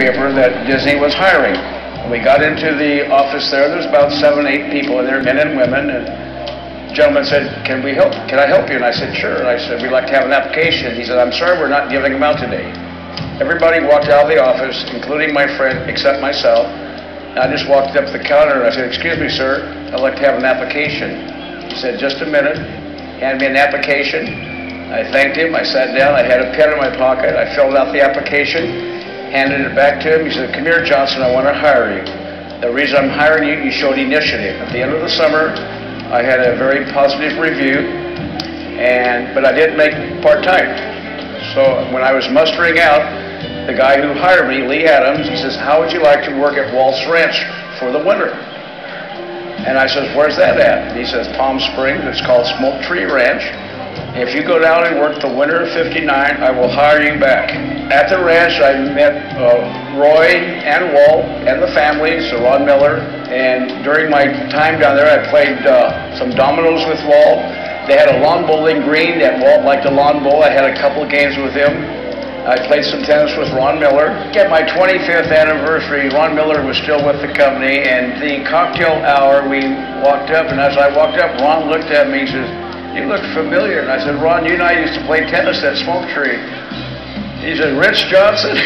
paper that Disney was hiring. We got into the office there. There's about 7, 8 people in there, men and women. And the gentleman said, "Can we help? Can I help you?" And I said, "Sure." And I said, "We'd like to have an application." He said, "I'm sorry, we're not giving them out today." Everybody walked out of the office, including my friend, except myself. And I just walked up to the counter and I said, "Excuse me, sir, I'd like to have an application." He said, "Just a minute." Handed me an application. I thanked him. I sat down. I had a pen in my pocket. I filled out the application, handed it back to him. He said, "Come here, Johnson, I want to hire you. The reason I'm hiring you, you showed initiative. At the end of the summer, I had a very positive review, but I didn't make part-time. So when I was mustering out, the guy who hired me, Lee Adams, he says, "How would you like to work at Walt's Ranch for the winter?" And I says, "Where's that at?" And he says, "Palm Springs. It's called Smoke Tree Ranch. If you go down and work the winter of '59, I will hire you back." At the ranch, I met Roy and Walt and the families, Ron Miller. And during my time down there, I played some dominoes with Walt. They had a lawn bowling green that Walt liked to lawn bowl. I had a couple of games with him. I played some tennis with Ron Miller. At my 25th anniversary, Ron Miller was still with the company, and the cocktail hour, we walked up, and as I walked up, Ron looked at me and says, "You look familiar." And I said, "Ron, you and I used to play tennis at Smoke Tree." He said, "Rich Johnson?"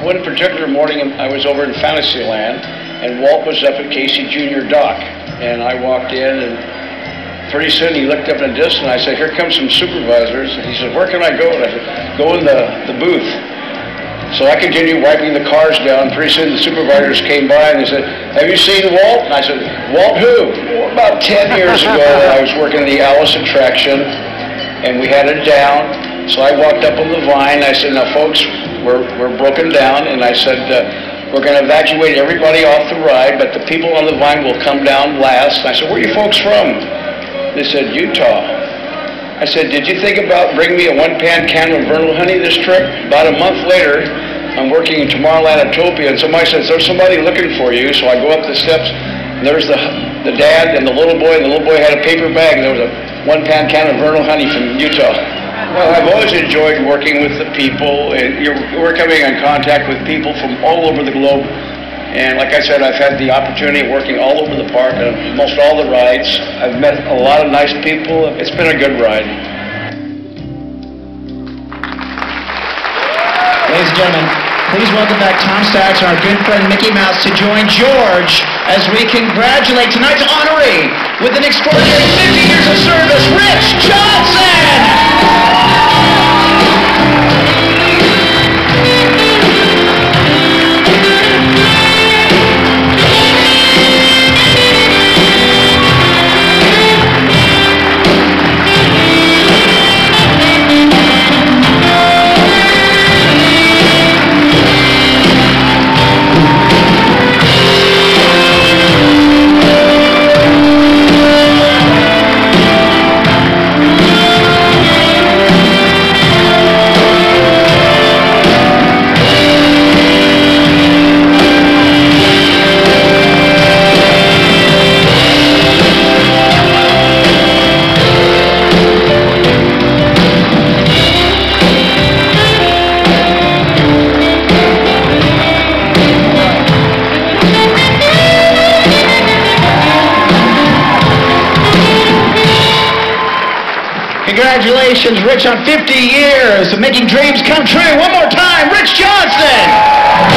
One particular morning, I was over in Fantasyland, and Walt was up at Casey Jr. Dock, and I walked in, and pretty soon he looked up in the distance, and I said, "Here come some supervisors." And he said, "Where can I go?" And I said, "Go in the booth." So I continued wiping the cars down. Pretty soon the supervisors came by and they said, "Have you seen Walt?" And I said, "Walt who?" Well, about 10 years ago, I was working the Alice attraction, and we had it down. So I walked up on the vine. I said, "Now, folks, we're broken down." And I said, "We're going to evacuate everybody off the ride, but the people on the vine will come down last." And I said, "Where are you folks from?" They said, "Utah." I said, "Did you think about bringing me a 1-pan can of Vernal honey this trip?" About a month later, I'm working in Tomorrowland Utopia, and somebody says, "There's somebody looking for you." So I go up the steps, and there's the dad and the little boy had a paper bag, and there was a 1-pan can of Vernal honey from Utah. Well, I've always enjoyed working with the people, and we're coming in contact with people from all over the globe. And like I said, I've had the opportunity of working all over the park on almost all the rides. I've met a lot of nice people. It's been a good ride. Ladies and gentlemen, please welcome back Tom Stacks and our good friend Mickey Mouse to join George as we congratulate tonight's honoree with an extraordinary 50 years of service, Rich Johnson! Congratulations, Rich, on 50 years of making dreams come true. One more time, Rich Johnson!